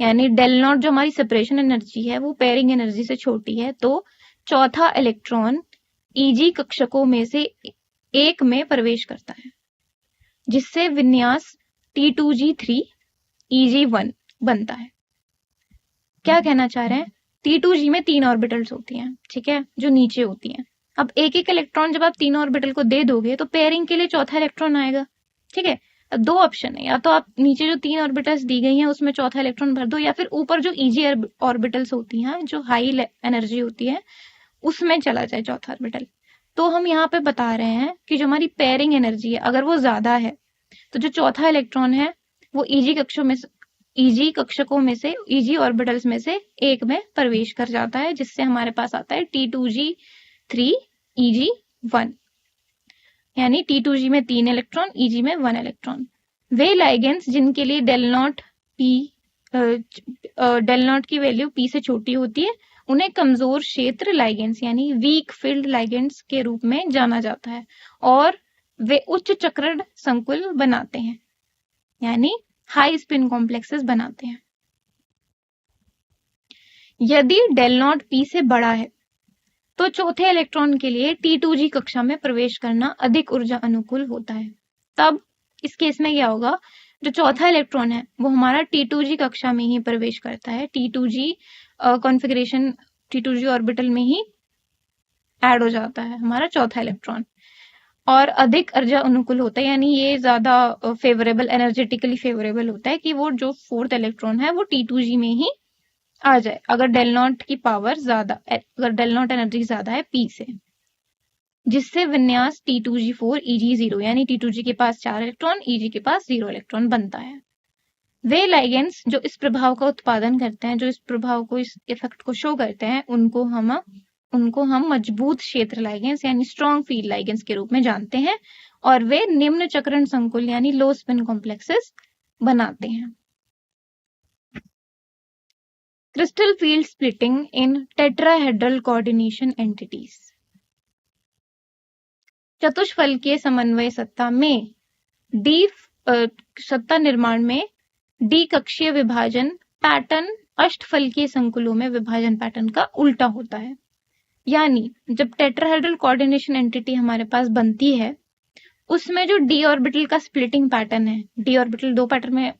यानी डेल नॉट जो हमारी सेपरेशन एनर्जी है वो पेयरिंग एनर्जी से छोटी है, तो चौथा इलेक्ट्रॉन ईजी कक्षकों में से एक में प्रवेश करता है, जिससे विन्यास T2G3 EG1 बनता है। क्या कहना चाह रहे हैं, T2G में 3 ऑर्बिटल्स होती हैं, ठीक है, जो नीचे होती हैं। अब एक एक इलेक्ट्रॉन जब आप 3 ऑर्बिटल को दे दोगे तो पेयरिंग के लिए चौथा इलेक्ट्रॉन आएगा, ठीक है। अब 2 ऑप्शन है, या तो आप नीचे जो 3 ऑर्बिटल्स दी गई हैं उसमें चौथा इलेक्ट्रॉन भर दो, या फिर ऊपर जो ईजी ऑर्बिटल्स होती हैं जो हाई एनर्जी होती है उसमें चला जाए चौथा ऑर्बिटल। तो हम यहाँ पे बता रहे हैं कि जो हमारी पेयरिंग एनर्जी है अगर वो ज्यादा है तो जो चौथा इलेक्ट्रॉन है वो ईजी कक्षकों में से ईजी ऑर्बिटल्स में से एक में प्रवेश कर जाता है, जिससे हमारे पास आता है T2G3 EG1। यानी T2G में 3 इलेक्ट्रॉन, EG में 1 इलेक्ट्रॉन। वे लाइगेंड्स जिनके लिए डेल नॉट की वैल्यू P से छोटी होती है उन्हें कमजोर क्षेत्र लाइगेंड्स यानी वीक फील्ड लाइगेंड्स के रूप में जाना जाता है और वे उच्च चक्रण संकुल बनाते हैं यानी हाई स्पिन कॉम्प्लेक्सेस बनाते हैं। यदि डेल नॉट P से बड़ा है तो चौथे इलेक्ट्रॉन के लिए T2G कक्षा में प्रवेश करना अधिक ऊर्जा अनुकूल होता है। तब इस केस में क्या होगा, जो चौथा इलेक्ट्रॉन है वो हमारा T2G कक्षा में ही प्रवेश करता है, T2G कॉन्फ़िगरेशन T2G ऑर्बिटल में ही ऐड हो जाता है हमारा चौथा इलेक्ट्रॉन और अधिक ऊर्जा अनुकूल होता है, यानी ये ज्यादा फेवरेबल, एनर्जेटिकली फेवरेबल होता है कि वो जो फोर्थ इलेक्ट्रॉन है वो T2G में ही आ जाए अगर डेल नॉट की पावर ज्यादा, अगर डेल नॉट एनर्जी ज्यादा है P से, जिससे विन्यास T2G4 EG0 यानी T2G के पास 4 इलेक्ट्रॉन, EG के पास 0 इलेक्ट्रॉन बनता है। वे लाइगेंड्स जो इस प्रभाव का उत्पादन करते हैं, जो इस प्रभाव को, इस इफेक्ट को शो करते हैं, उनको हम मजबूत क्षेत्र लाइगेंड्स यानी स्ट्रॉन्ग फील्ड लाइगेंड्स के रूप में जानते हैं और वे निम्न चक्रण संकुल यानी लो स्पिन कॉम्प्लेक्सेस बनाते हैं। Crystal field splitting in tetrahedral coordination entities. चतुष्फलकीय समन्वय सत्ता में सत्ता निर्माण में डी कक्षीय विभाजन पैटर्न अष्टफलकीय संकुलों में विभाजन पैटर्न का उल्टा होता है। यानी जब टेट्राहेड्रल कोऑर्डिनेशन एंटिटी हमारे पास बनती है उसमें जो डी ऑर्बिटल का स्प्लिटिंग पैटर्न है, डी ऑर्बिटल 2 पैटर्न में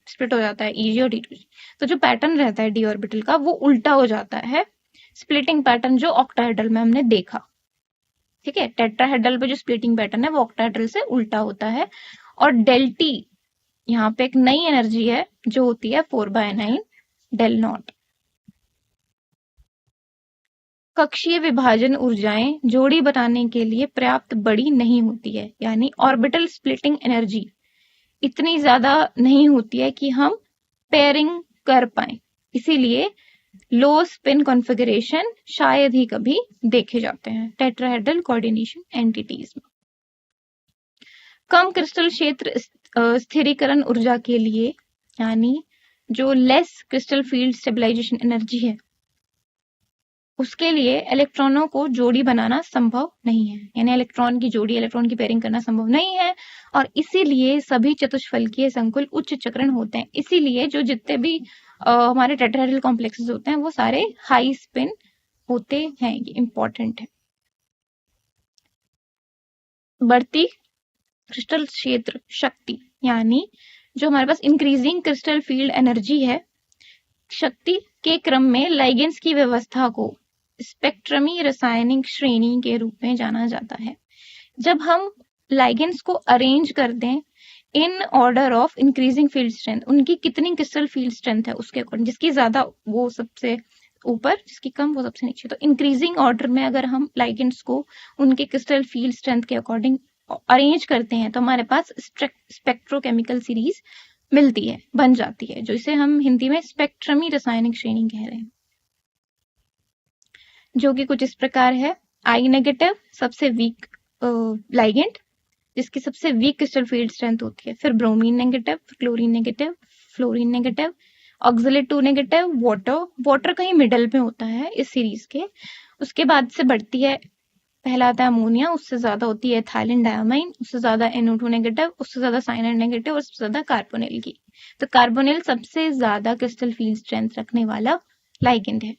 स्प्लिट हो जाता है, EG और T2G, तो जो पैटर्न रहता है डी ऑर्बिटल का वो उल्टा हो जाता है स्प्लिटिंग पैटर्न जो ऑक्टाहेड्रल में हमने देखा। ठीक है, टेट्राहेड्रल पे जो स्प्लिटिंग पैटर्न है वो ऑक्टाहेड्रल से उल्टा होता है और डेल टी यहाँ पे एक नई एनर्जी है जो होती है 4/9 डेल नॉट। कक्षीय विभाजन ऊर्जाएं जोड़ी बनाने के लिए पर्याप्त बड़ी नहीं होती है, यानी ऑर्बिटल स्प्लिटिंग एनर्जी इतनी ज्यादा नहीं होती है कि हम पेयरिंग कर पाए, इसीलिए लो स्पिन कॉन्फ़िगरेशन शायद ही कभी देखे जाते हैं टेट्राहेड्रल कोऑर्डिनेशन एंटिटीज में। कम क्रिस्टल क्षेत्र स्थिरीकरण ऊर्जा के लिए, यानी जो less crystal field stabilisation energy है, उसके लिए इलेक्ट्रॉनों को जोड़ी बनाना संभव नहीं है, यानी इलेक्ट्रॉन की जोड़ी, इलेक्ट्रॉन की पेयरिंग करना संभव नहीं है और इसीलिए सभी चतुष्फलकीय संकुल उच्च चक्रण होते हैं। इसीलिए जो जितने भी हमारे टेट्राहेड्रल कॉम्प्लेक्सेस होते हैं वो सारे हाई स्पिन होते हैं, ये इंपॉर्टेंट है। बढ़ती क्रिस्टल क्षेत्र शक्ति, यानी जो हमारे पास इंक्रीजिंग क्रिस्टल फील्ड एनर्जी है, शक्ति के क्रम में लाइगेंड्स की व्यवस्था को स्पेक्ट्रमी रासायनिक श्रेणी के रूप में जाना जाता है। जब हम लाइगेंड्स को अरेंज कर दें in order of increasing field strength, उनकी कितनी क्रिस्टल फील्ड स्ट्रेंथ है उसके अकॉर्डिंग, जिसकी ज्यादा वो सबसे ऊपर, जिसकी कम वो सबसे नीचे, तो इंक्रीजिंग ऑर्डर में अगर हम लाइगेंड्स को उनके क्रिस्टल फील्ड स्ट्रेंथ के अकॉर्डिंग अरेंज करते हैं तो हमारे पास स्पेक्ट्रोकेमिकल सीरीज मिलती है, बन जाती है, जो इसे हम हिंदी में स्पेक्ट्रमी रासायनिक श्रेणी कह रहे हैं, जो कि कुछ इस प्रकार है। आई नेगेटिव सबसे वीक लाइगेंड जिसकी सबसे वीक क्रिस्टल फील्ड स्ट्रेंथ होती है, फिर bromine negative, chlorine negative, fluorine negative, oxalate 2 negative, water कहीं मिडल में होता है इस सीरीज के। उसके बाद से बढ़ती है, पहला आता है अमोनिया, उससे ज्यादा होती है एथिलीन डायमाइन, उससे ज्यादा NO2 नेगेटिव, उससे ज्यादा साइनाइड नेगेटिव और सबसे ज्यादा कार्बोनिल की। तो कार्बोनिल सबसे ज्यादा क्रिस्टल फील्ड स्ट्रेंथ रखने वाला लाइगेंड है।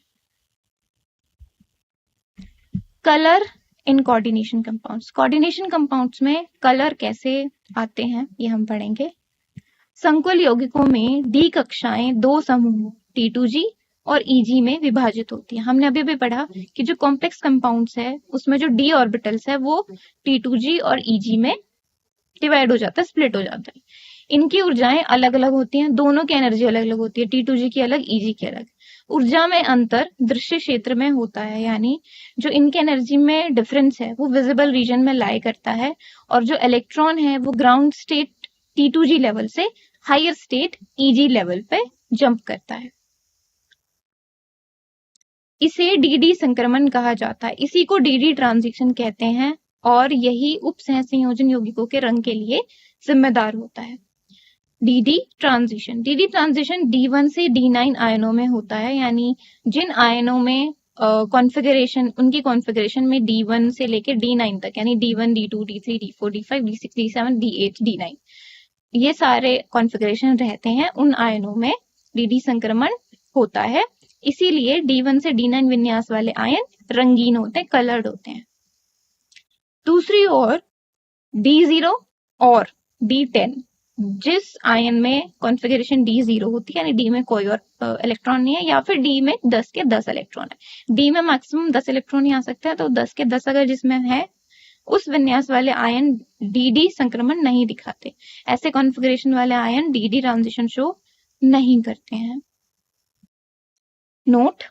Colour in coordination compounds, coordination compounds में कलर कैसे आते हैं ये हम पढ़ेंगे। संकुल यौगिकों में डी कक्षाएं 2 समूहों T2G और EG में विभाजित होती है। हमने अभी भी पढ़ा कि जो कॉम्प्लेक्स कंपाउंड्स है उसमें जो डी ऑर्बिटल्स है वो T2G और EG में डिवाइड हो जाता है, स्प्लिट हो जाता है। इनकी ऊर्जाएं अलग अलग होती हैं, दोनों की एनर्जी अलग अलग होती है, T2G की अलग, EG की अलग। ऊर्जा में अंतर दृश्य क्षेत्र में होता है, यानी जो इनके एनर्जी में डिफरेंस है वो विजिबल रीजन में लाई करता है और जो इलेक्ट्रॉन है वो ग्राउंड स्टेट T2G लेवल से हायर स्टेट EG लेवल पे जंप करता है। इसे DD संक्रमण कहा जाता है, इसी को DD ट्रांजिशन कहते हैं। और यही उप सहसंयोजन यौगिकों के रंग के लिए जिम्मेदार होता है। डी ट्रांजिशन D1 से D9 आयनों में होता है, यानी जिन आयनों में उनकी कॉन्फ़िगरेशन में D1 से लेकर D9 तक, यानी D1, D2, D3, D4, D5, D6, D7, D8, D9, ये सारे कॉन्फ़िगरेशन रहते हैं, उन आयनों में डी संक्रमण होता है। इसीलिए D1 से D9 विन्यास वाले आयन रंगीन होते हैं, कलर्ड होते हैं। दूसरी ओर D0 और D10, जिस आयन में कॉन्फ़िगरेशन D0 होती है, यानी D में कोई और इलेक्ट्रॉन नहीं है, या फिर D में 10 के 10 इलेक्ट्रॉन है। D में मैक्सिमम 10 इलेक्ट्रॉन ही आ सकते हैं, तो 10 के 10 अगर जिसमें है, उस विन्यास वाले आयन डी संक्रमण नहीं दिखाते। ऐसे कॉन्फ़िगरेशन वाले आयन डी ट्रांजिशन शो नहीं करते हैं। नोट: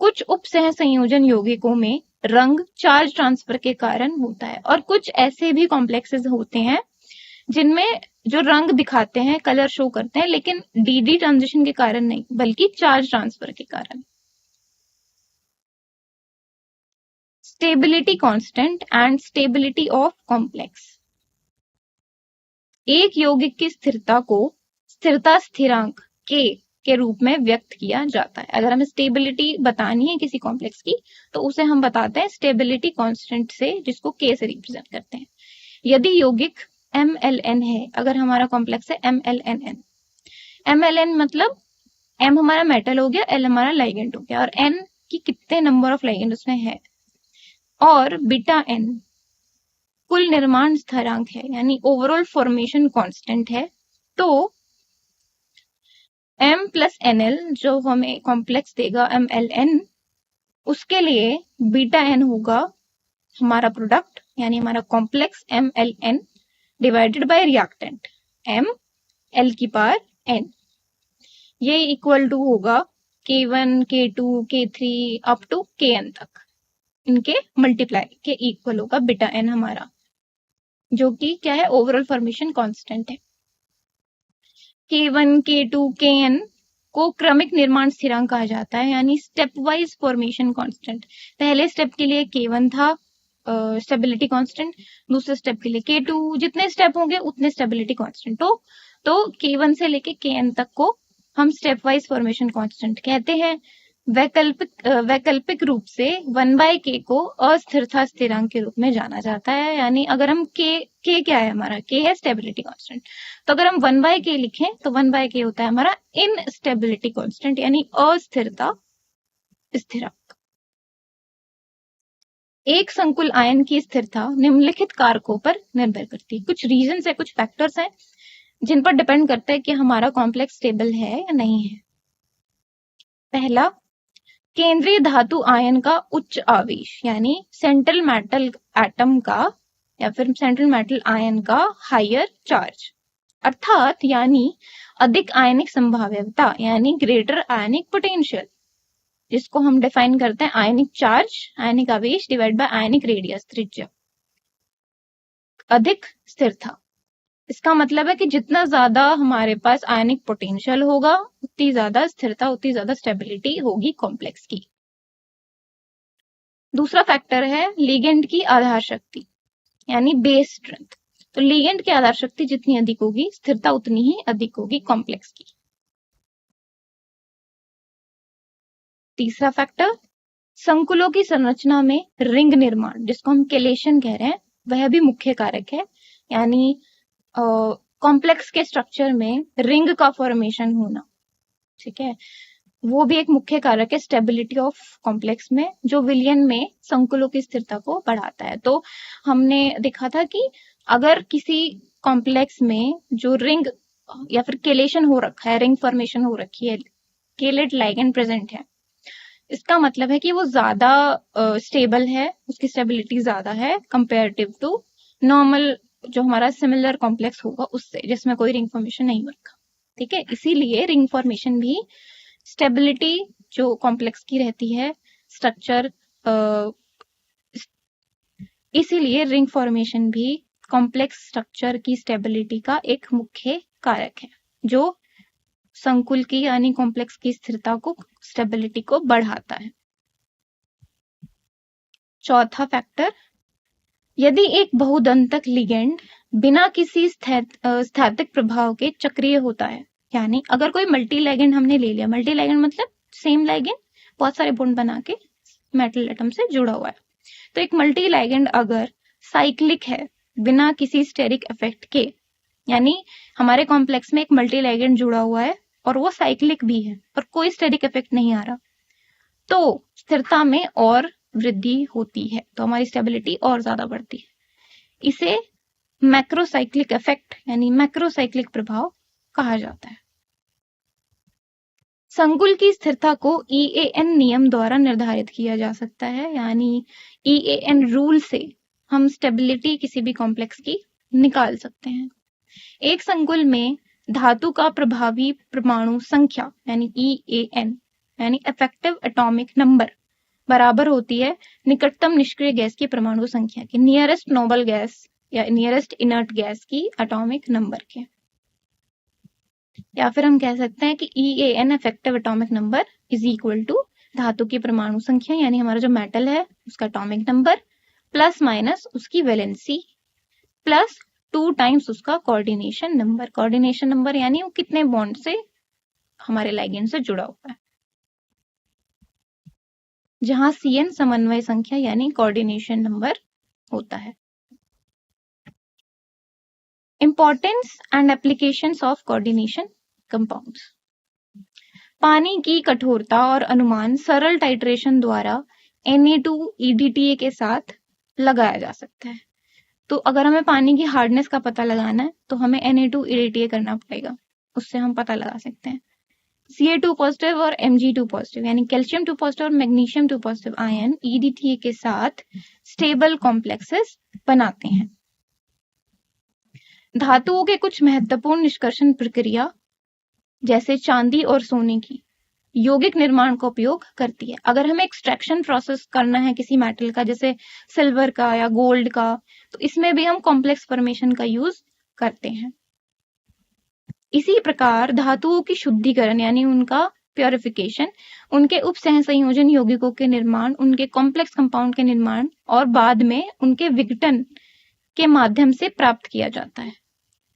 कुछ उप सहसंयोजन यौगिकों में रंग चार्ज ट्रांसफर के कारण होता है, और कुछ ऐसे भी कॉम्प्लेक्सेस होते हैं जिनमें जो रंग दिखाते हैं, कलर शो करते हैं, लेकिन डी ट्रांजिशन के कारण नहीं, बल्कि चार्ज ट्रांसफर के कारण। Stability constant and stability of complex. एक यौगिक की स्थिरता को स्थिरता स्थिरांक के रूप में व्यक्त किया जाता है। अगर हमें स्टेबिलिटी बतानी है किसी कॉम्प्लेक्स की, तो उसे हम बताते हैं स्टेबिलिटी कांस्टेंट से, जिसको के से रिप्रेजेंट करते हैं। यदि यौगिक MLN है, अगर हमारा कॉम्प्लेक्स है MLNN, MLN मतलब M हमारा मेटल हो गया, L हमारा लाइगेंड हो गया, और N की कितने नंबर ऑफ लाइगेंड उसमें है, और बीटा N कुल निर्माण स्थिरांक है, यानी ओवरऑल फॉर्मेशन कांस्टेंट है। तो M प्लस NL जो हमें कॉम्प्लेक्स देगा MLN, उसके लिए बीटा N होगा हमारा प्रोडक्ट, यानी हमारा complex MLN divided by reactant ML की पावर N। ये इक्वल टू होगा K1, K2, K3 up to Kn तक, इनके मल्टीप्लाई के इक्वल होगा बीटा N हमारा, जो कि क्या है, ओवरऑल फॉर्मेशन कांस्टेंट है। K1, K2, Kn को क्रमिक निर्माण स्थिरांक कहा जाता है, यानी स्टेप वाइज फॉर्मेशन कांस्टेंट। पहले स्टेप के लिए K1 था स्टेबिलिटी कांस्टेंट, दूसरे स्टेप के लिए K2, जितने स्टेप होंगे उतने स्टेबिलिटी कांस्टेंट। तो K1 से लेके Kn तक को हम स्टेप वाइज फॉर्मेशन कांस्टेंट कहते हैं। वैकल्पिक रूप से 1/k को अस्थिरता स्थिरांक के रूप में जाना जाता है, यानी अगर हम k क्या है हमारा, k है स्टेबिलिटी कांस्टेंट, तो अगर हम 1/k लिखें तो 1/k होता है हमारा इनस्टेबिलिटी कांस्टेंट, यानी अस्थिरता स्थिरांक। एक संकुल आयन की स्थिरता निम्नलिखित कारकों पर निर्भर करती है। कुछ रीजंस है, कुछ फैक्टर्स हैं जिन पर डिपेंड करता है कि हमारा कॉम्प्लेक्स स्टेबल है या नहीं है। पहला, केंद्रीय धातु आयन का उच्च आवेश, यानी सेंट्रल मेटल एटम का या फिर सेंट्रल मेटल आयन का हायर चार्ज, अर्थात यानी अधिक आयनिक संभाव्यता, यानी ग्रेटर आयनिक पोटेंशियल, जिसको हम डिफाइन करते हैं आयनिक चार्ज, आयनिक आवेश डिवाइड बाय आयनिक रेडियस, त्रिज्या। अधिक स्थिरता, इसका मतलब है कि जितना ज्यादा हमारे पास आयनिक पोटेंशियल होगा, उतनी ज्यादा स्थिरता, उतनी ज्यादा स्टेबिलिटी होगी कॉम्प्लेक्स की। दूसरा फैक्टर है लिगेंड की आधार शक्ति, यानी बेस स्ट्रेंथ। तो लिगेंड की आधार शक्ति जितनी अधिक होगी, स्थिरता उतनी ही अधिक होगी कॉम्प्लेक्स की। तीसरा फैक्टर, संकुलों की संरचना में रिंग निर्माण, जिसको हम केलेशन कह रहे हैं, वह भी मुख्य कारक है, यानी कॉम्प्लेक्स के स्ट्रक्चर में रिंग का फॉर्मेशन होना, ठीक है, वो भी एक मुख्य कारक है स्टेबिलिटी ऑफ कॉम्प्लेक्स में, जो विलयन में संकुलों की स्थिरता को बढ़ाता है। तो हमने देखा था कि अगर किसी कॉम्प्लेक्स में जो रिंग या फिर केलेशन हो रखा है, रिंग फॉर्मेशन हो रखी है, केलेट लाइगेंड प्रेजेंट है, इसका मतलब है कि वो ज्यादा स्टेबल है, उसकी स्टेबिलिटी ज्यादा है कंपेरेटिव टू नॉर्मल जो हमारा सिमिलर कॉम्प्लेक्स होगा उससे, जिसमें कोई रिंग फॉर्मेशन नहीं हो रखा, ठीक है। इसीलिए रिंग फॉर्मेशन भी स्टेबिलिटी जो कॉम्प्लेक्स की रहती है स्ट्रक्चर, इसीलिए रिंग फॉर्मेशन भी कॉम्प्लेक्स स्ट्रक्चर की स्टेबिलिटी का एक मुख्य कारक है, जो संकुल की यानी कॉम्प्लेक्स की स्थिरता को, स्टेबिलिटी को बढ़ाता है। चौथा फैक्टर, यदि एक बहुदंतक लिगेंड बिना किसी स्थैतिक प्रभाव के चक्रीय होता है, यानी अगर कोई मल्टी लिगेंड हमने ले लिया, मल्टी लिगेंड मतलब सेम लिगेंड बहुत सारे बॉन्ड बना के मेटल एटम से जुड़ा हुआ है, तो एक मल्टी लिगेंड अगर साइक्लिक है बिना किसी स्टेरिक इफेक्ट के, यानी हमारे कॉम्प्लेक्स में एक मल्टी लिगेंड जुड़ा हुआ है और वो साइक्लिक भी है और कोई स्टेरिक इफेक्ट नहीं आ रहा, तो स्थिरता में और वृद्धि होती है, तो हमारी स्टेबिलिटी और ज्यादा बढ़ती है। इसे मैक्रोसाइक्लिक इफेक्ट यानी मैक्रोसाइक्लिक प्रभाव कहा जाता है। संकुल की स्थिरता को EAN नियम द्वारा निर्धारित किया जा सकता है, यानी EAN रूल से हम स्टेबिलिटी किसी भी कॉम्प्लेक्स की निकाल सकते हैं। एक संकुल में धातु का प्रभावी परमाणु संख्या यानी EAN यानी इफेक्टिव एटॉमिक नंबर बराबर होती है निकटतम निष्क्रिय गैस की परमाणु संख्या की, नियरेस्ट नोबल गैस या नियरेस्ट इनर्ट गैस की एटॉमिक नंबर के। या फिर हम कह सकते हैं कि EAN effective atomic number is equal to धातु की परमाणु संख्या यानी हमारा जो मेटल है उसका एटॉमिक नंबर प्लस माइनस उसकी वैलेंसी प्लस 2 टाइम्स उसका कोऑर्डिनेशन नंबर। कोऑर्डिनेशन नंबर यानी वो कितने बॉन्ड से हमारे लिगेंड से जुड़ा हुआ है, जहां CN समन्वय संख्या यानी कोऑर्डिनेशन नंबर होता है। Importance and applications of coordination compounds. पानी की कठोरता और अनुमान सरल टाइट्रेशन द्वारा Na2EDTA के साथ लगाया जा सकता है। तो अगर हमें पानी की हार्डनेस का पता लगाना है तो हमें Na2EDTA करना पड़ेगा, उससे हम पता लगा सकते हैं। Ca2 पॉजिटिव और Mg2 पॉजिटिव यानी कैल्शियम 2 पॉजिटिव और मैग्नीशियम 2 पॉजिटिव आयन EDTA के साथ स्टेबल कॉम्प्लेक्सेस बनाते हैं। धातुओं के कुछ महत्वपूर्ण निष्कर्षण प्रक्रिया जैसे चांदी और सोने की यौगिक निर्माण का उपयोग करती है। अगर हमें एक्सट्रैक्शन प्रोसेस करना है किसी मेटल का जैसे सिल्वर का या गोल्ड का, तो इसमें भी हम कॉम्प्लेक्स फॉर्मेशन का यूज करते हैं। इसी प्रकार धातुओं की शुद्धिकरण यानी उनका प्योरिफिकेशन, उनके उप सहसंयोजन यौगिकों के निर्माण, उनके कॉम्प्लेक्स कंपाउंड के निर्माण और बाद में उनके विघटन के माध्यम से प्राप्त किया जाता है।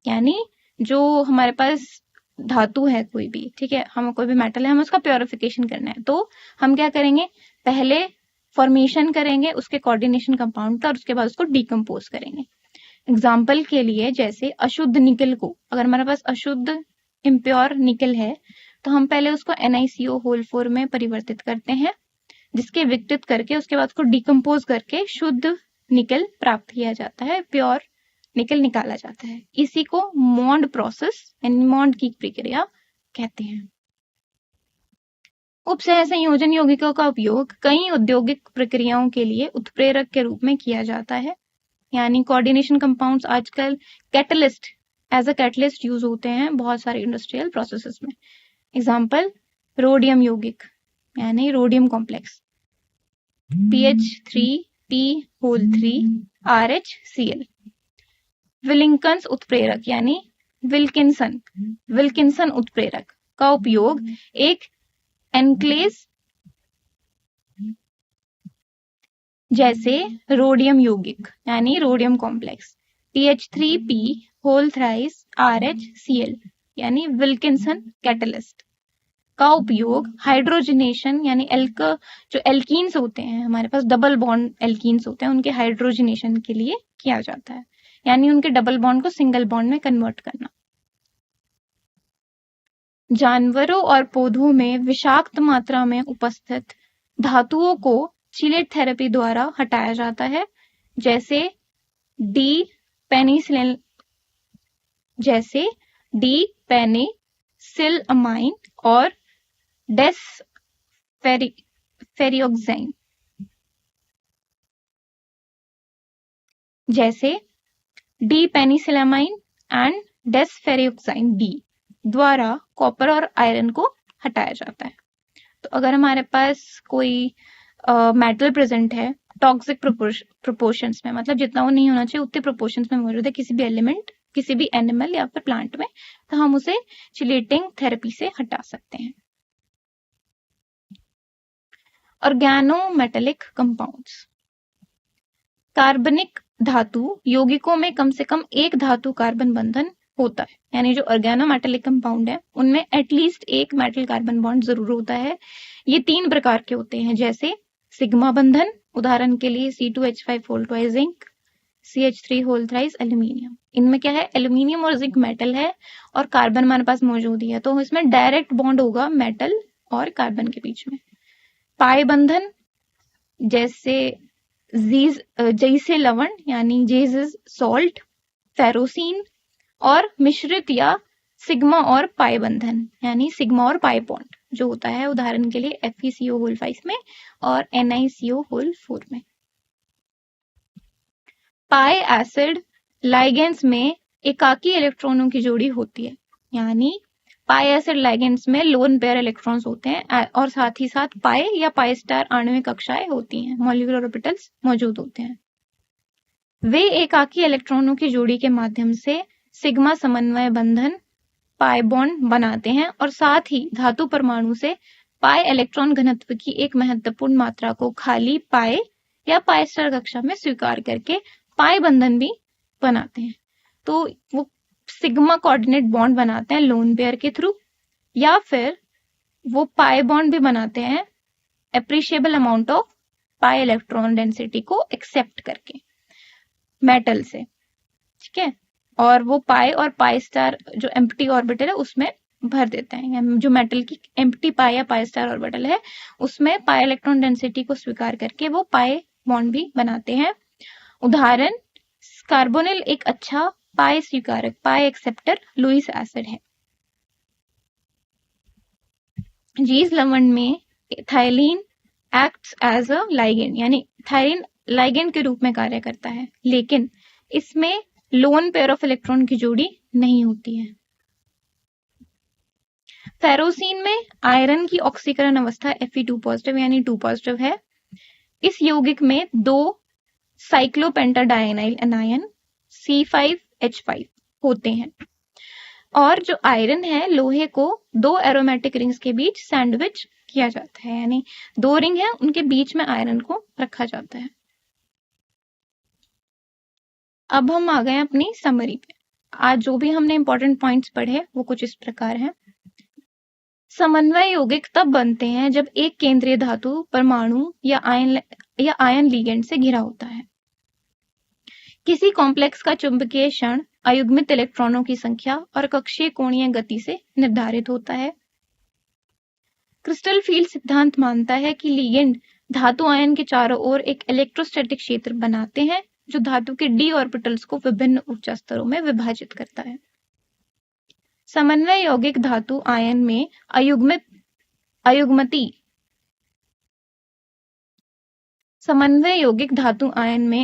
यानी जो हमारे पास धातु है कोई भी, ठीक है, हम कोई भी मेटल है, हमें उसका प्योरिफिकेशन करना है, तो हम क्या करेंगे, पहले फॉर्मेशन करेंगे उसके कोऑर्डिनेशन कंपाउंड का और उसके बाद उसको डिकम्पोज करेंगे। एग्जाम्पल के लिए जैसे अशुद्ध निकल को, अगर हमारे पास अशुद्ध इम्प्योर निकल है तो हम पहले उसको NiCO होल 4 में परिवर्तित करते हैं, जिसके विघटित करके उसके बाद उसको डिकम्पोज करके शुद्ध निकल प्राप्त किया जाता है, प्योर निकल निकाला जाता है। इसी को मॉन्ड प्रोसेस यानी मॉन्ड की प्रक्रिया कहते हैं। उपसह संयोजन यौगिकों का उपयोग कई औद्योगिक प्रक्रियाओं के लिए उत्प्रेरक के रूप में किया जाता है, यानी कोऑर्डिनेशन कंपाउंड्स आजकल catalyst as a catalyst use होते हैं बहुत सारे इंडस्ट्रियल प्रोसेसेस में। एग्जाम्पल रोडियम यौगिक यानी रोडियम कॉम्प्लेक्स PH3P3RHCl। विलिंकन्स उत्प्रेरक यानी विल्किंसन उत्प्रेरक का उपयोग एक एनक्लेस जैसे रोडियम यौगिक यानी रोडियम कॉम्प्लेक्स PH3P⁻RHCl यानी विल्किंसन कैटलिस्ट का उपयोग हाइड्रोजनेशन यानी जो एल्कीन्स होते हैं, हमारे पास डबल बॉन्ड एल्कीन्स होते हैं, उनके हाइड्रोजनेशन के लिए किया जाता है, यानी उनके डबल बॉन्ड को सिंगल बॉन्ड में कन्वर्ट करना। जानवरों और पौधों में विषाक्त मात्रा में उपस्थित धातुओं को चिलेट थेरेपी द्वारा हटाया जाता है, जैसे D-पेनिसिलअमाइन और डेसफेरिऑक्साइन। जैसे D-पेनिसिलअमाइन एंड डेसफेरिऑक्साइन D द्वारा कॉपर और आयरन को हटाया जाता है। तो अगर हमारे पास कोई मेटल प्रेजेंट है टॉक्सिक प्रोपोर्शंस में, मतलब जितना वो नहीं होना चाहिए उतने प्रोपोर्शंस में मौजूद है किसी भी एलिमेंट, किसी भी एनिमल या फिर प्लांट में, तो हम उसे चिलेटिंग थेरेपी से हटा सकते हैं। Organometallic compounds. कार्बनिक धातु यौगिकों में कम से कम एक धातु कार्बन बंधन होता है, यानी जो ऑर्गेनोमेटेलिक कंपाउंड है उनमें एटलीस्ट एक मेटल कार्बन बॉन्ड जरूर होता है। ये 3 प्रकार के होते हैं, जैसे सिग्मा बंधन, उदाहरण के लिए C2H5 whole twice zinc, CH3 whole thrice aluminium. इनमें क्या है, एल्यूमिनियम और जिंक मेटल है और कार्बन हमारे पास मौजूद ही है, तो इसमें डायरेक्ट बॉन्ड होगा मेटल और कार्बन के बीच में। पाई बंधन, जैसे लवण यानी जेज सॉल्ट, फेरोसीन और मिश्रित या सिग्मा और पाई बंधन यानी सिग्मा और पाई बॉन्ड जो होता है, उदाहरण के लिए FeCO होल 5 में और NiCO होल 4 में। पाई एसिड लाइगेंड्स में एकाकी इलेक्ट्रॉनों की जोड़ी होती है, यानी पाई एसिड लाइगेंड्स में लोन पेयर इलेक्ट्रॉन्स होते हैं और साथ ही साथ पाई या पाई स्टार आणविक कक्षाएं होती हैं, मॉलिक्यूलर ऑर्बिटल्स मौजूद होते हैं। वे एकाकी इलेक्ट्रॉनों की जोड़ी के माध्यम से सिग्मा समन्वय बंधन पाई बॉन्ड बनाते हैं और साथ ही धातु परमाणु से पाई इलेक्ट्रॉन घनत्व की एक महत्वपूर्ण मात्रा को खाली पाई या पाई स्टार कक्षा में स्वीकार करके पाई बंधन भी बनाते हैं। तो वो सिग्मा कोऑर्डिनेट बॉन्ड बनाते हैं लोन पेयर के थ्रू, या फिर वो पाई बॉन्ड भी बनाते हैं appreciable amount of pi electron density को एक्सेप्ट करके मेटल से, ठीक है, और वो पाई और पाई स्टार जो एम्प्टी ऑर्बिटल है उसमें भर देते हैं। जो मेटल की एम्प्टी पाई या पाई स्टार ऑर्बिटल है उसमें पाई इलेक्ट्रॉन डेंसिटी को स्वीकार करके वो पाई बॉन्ड भी बनाते हैं। उदाहरण, कार्बोनिल एक अच्छा पाई स्वीकारक पाई एक्सेप्टर लुईस एसिड है। जीज लवण में थाइलीन एक्ट्स एज अ लाइगेंड, यानी थाइलीन लाइगेंड के रूप में कार्य करता है, लेकिन इसमें लोन पेयर ऑफ इलेक्ट्रॉन की जोड़ी नहीं होती है। फेरोसीन में आयरन की ऑक्सीकरण अवस्था Fe2 पॉजिटिव यानी 2 पॉजिटिव है। इस यौगिक में 2 साइक्लोपेंटाडाइनाइल एनायन C5H5 होते हैं और जो आयरन है लोहे को 2 एरोमेटिक रिंग्स के बीच सैंडविच किया जाता है, यानी 2 रिंग है उनके बीच में आयरन को रखा जाता है। अब हम आ गए अपनी समरी पे। आज जो भी हमने इंपॉर्टेंट पॉइंट्स पढ़े वो कुछ इस प्रकार हैं। समन्वय यौगिक तब बनते हैं जब एक केंद्रीय धातु परमाणु या आयन लिगेंड से घिरा होता है। किसी कॉम्प्लेक्स का चुंबकीय क्षण अयुग्मित इलेक्ट्रॉनों की संख्या और कक्षीय कोणीय गति से निर्धारित होता है। क्रिस्टल फील्ड सिद्धांत मानता है कि लिगेंड धातु आयन के चारों ओर एक इलेक्ट्रोस्टैटिक क्षेत्र बनाते हैं जो धातु के डी ऑर्बिटल्स को विभिन्न ऊर्जा स्तरों में विभाजित करता है। समन्वय यौगिक धातु आयन में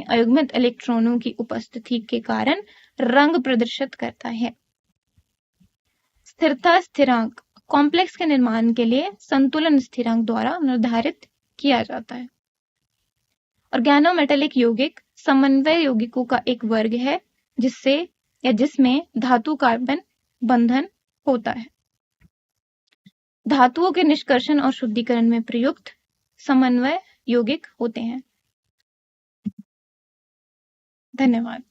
अयुग्मित इलेक्ट्रॉनों की उपस्थिति के कारण रंग प्रदर्शित करता है। स्थिरता स्थिरांक कॉम्प्लेक्स के निर्माण के लिए संतुलन स्थिरांक द्वारा निर्धारित किया जाता है। ऑर्गेनोमेटेलिक यौगिक समन्वय यौगिकों का एक वर्ग है जिसमें धातु कार्बन बंधन होता है। धातुओं के निष्कर्षण और शुद्धिकरण में प्रयुक्त समन्वय यौगिक होते हैं। धन्यवाद।